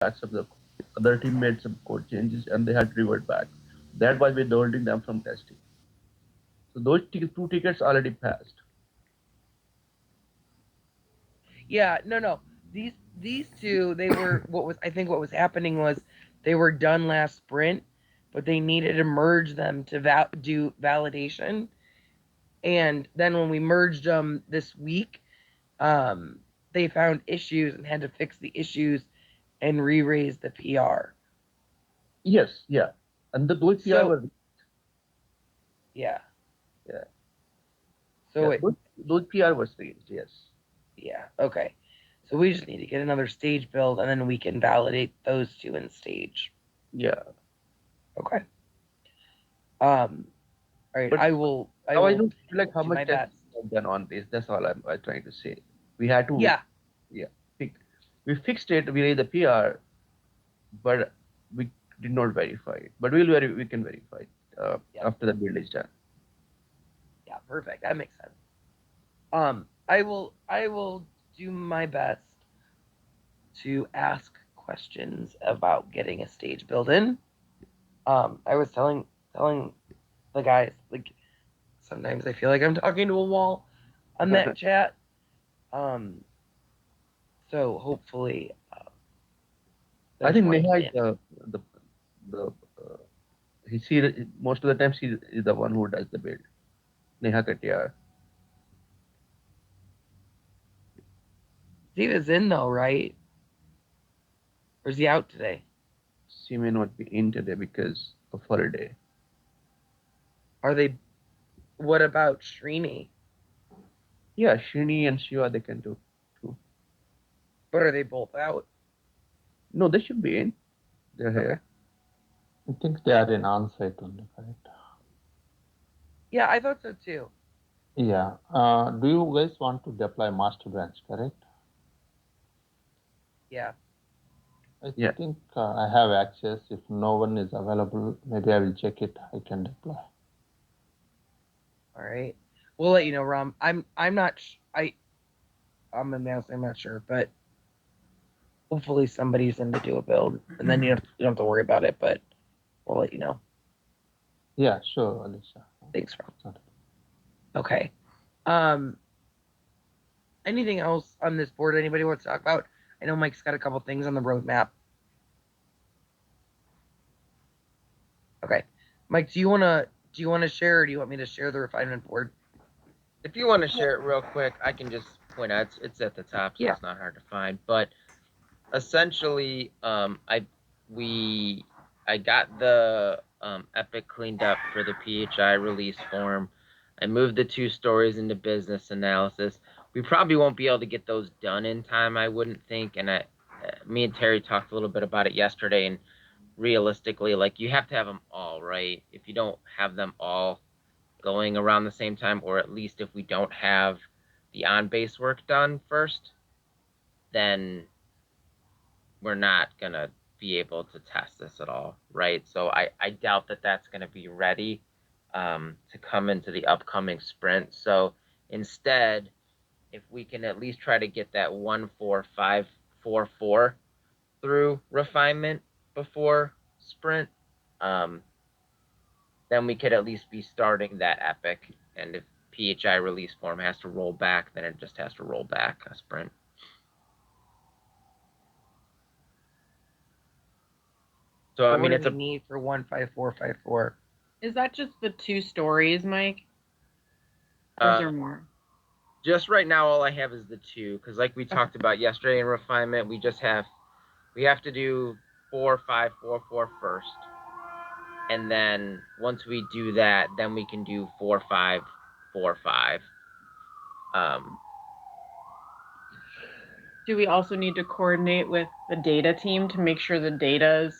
of the other team made some code changes and they had to revert back. That was withholding them from testing. So those two tickets already passed. Yeah, no. These two, they were what was happening was they were done last sprint, but they needed to merge them to do validation. And then when we merged them this week, um, they found issues and had to fix the issues and re-raise the PR. Yes, yeah. And those PR So were, yeah, yeah, so yeah. it Those PR was raised, yes. yeah, okay. So we just need to get another stage build and then we can validate those two in stage. Yeah. Okay. Um, all right. But I now I will don't feel like how do my much testing best. we have done on this. That's all I'm trying to say. We had to, Yeah, yeah, fix, we fixed it, we raised the PR, but we did not verify it. But we can verify it yeah, after the build is done. yeah. Perfect. That makes sense. I will do my best to ask questions about getting a stage build in. I was telling the guys, like, sometimes I feel like I'm talking to a wall on that chat. Um, so hopefully I there's think one Neha is in. the most of the time she is the one who does the build. Neha Katyar. Ziva's in though, right? Or is he out today? She may not be in today because of holiday. Are they? What about Srini? Yeah, Shrini and Shiva they can do too. But are they both out? No, they should be in. They're Okay. here. I think they are in on-site only, correct? Yeah, I thought so too. Yeah. Do you guys want to deploy master branch, correct? Yeah. I Yeah. think I have access. If no one is available, maybe I will check it. I can deploy. All right. We'll let you know, Rom. I'm not. I'm announcing. I'm not sure, but hopefully somebody's in to do a build, and then you don't have to worry about it. But we'll let you know. Yeah, sure, Alicia. Thanks, Rom. It's not- Okay. Um. Anything else on this board? Anybody wants to talk about? I know Mike's got a couple things on the roadmap. Okay. Mike, do you wanna share, or do you want me to share the refinement board? If you want to share it real quick, I can just point out it's at the top, so Yeah. it's not hard to find. But essentially, I got the Epic cleaned up for the PHI release form. I moved the 2 stories into business analysis. We probably won't be able to get those done in time, I wouldn't think. And me and Terry talked a little bit about it yesterday. And realistically, like, you have to have them all, right? If you don't have them all going around the same time, or at least if we don't have the on base work done first, then we're not gonna be able to test this at all, right? So I doubt that that's gonna be ready to come into the upcoming sprint. So instead, if we can at least try to get that 14544 through refinement before sprint, um, then we could at least be starting that epic. And if PHI release form has to roll back, then it just has to roll back a sprint. So I What mean, do it's we a need for 15454? Is that just the 2 stories, Mike? Or is uh, there more? just right now. All I have is the 2, because like we talked about yesterday in refinement, we have to do 4544 first, and then once we do that, then we can do 4545. Um, Do we also need to coordinate with the data team to make sure the data is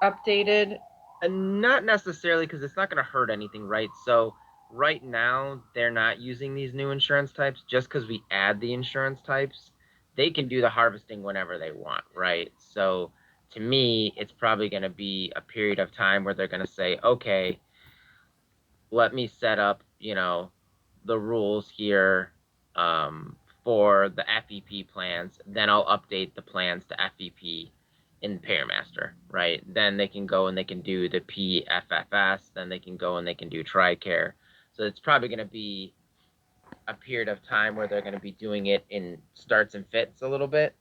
updated? and not necessarily, because it's not going to hurt anything, right? So right now they're not using these new insurance types. Just because we add the insurance types, they can do the harvesting whenever they want, right? So to me, it's probably going to be a period of time where they're going to say, okay, let me set up, the rules here for the FEP plans, then I'll update the plans to FEP in Pairmaster, right? Then they can go and they can do the PFFS, then they can go and they can do TRICARE. So it's probably going to be a period of time where they're going to be doing it in starts and fits a little bit.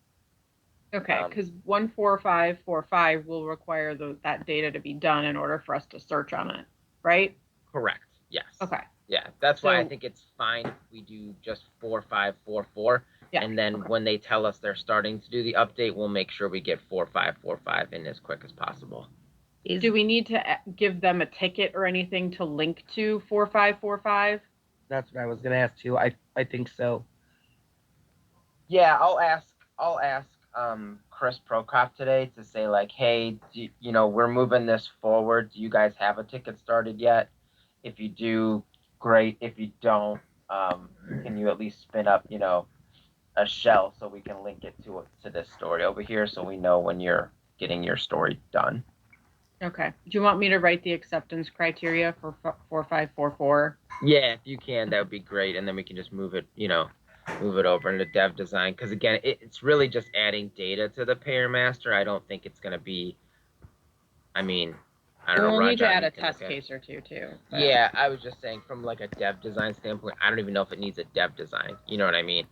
Okay, because 14545 will require that data to be done in order for us to search on it, right? Correct. Yes. Okay. Yeah, that's why I So- think it's fine if we do just 4544. Yeah, And then okay. when they tell us they're starting to do the update, we'll make sure we get 4545 in as quick as possible. Do we need to give them a ticket or anything to link to 4545? That's what I was gonna ask too. I think so. Yeah, I'll ask Chris Prokop today to say like, hey, we're moving this forward. Do you guys have a ticket started yet? If you do, great. If you don't, can you at least spin up, a shell so we can link it to this story over here so we know when you're getting your story done. Okay. Do you want me to write the acceptance criteria for 4544? Yeah, if you can, that would be great, and then we can just move it over into dev design. Because again, it's really just adding data to the payer master. I don't think it's going to be. I mean, I don't know. We'll need to Rajan, add you a can test look at it. case or two too. but- Yeah, I was just saying from like a dev design standpoint, I don't even know if it needs a dev design. You know what I mean?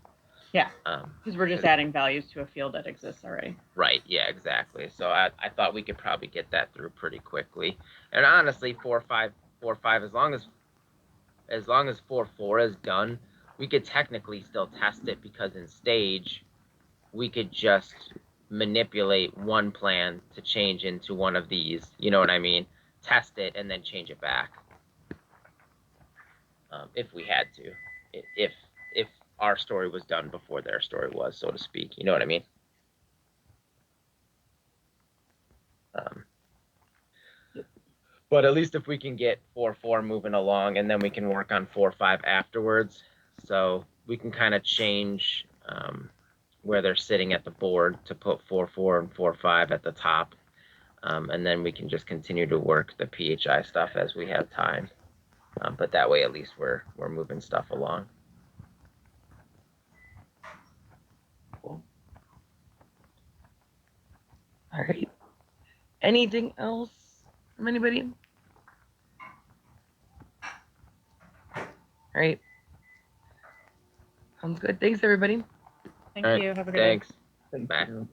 Yeah. Um, Because we're just adding values to a field that exists already. Right, yeah, exactly. So I thought we could probably get that through pretty quickly. And honestly, 4.5, as long as 4.4 is done, we could technically still test it because in stage we could just manipulate one plan to change into one of these. You know what I mean? Test it and then change it back. If we had to. If our story was done before their story was, so to speak. You know what I mean? But at least if we can get 4.4 moving along, and then we can work on 4.5 afterwards, so we can kind of change where they're sitting at the board to put 4.4 and 4.5 at the top, and then we can just continue to work the PHI stuff as we have time. But that way, at least we're moving stuff along. Cool. All right. Anything else from anybody? All right. Sounds good. Thanks, everybody. Thank All right, you. Have a good day. thanks. Thank Bye. you.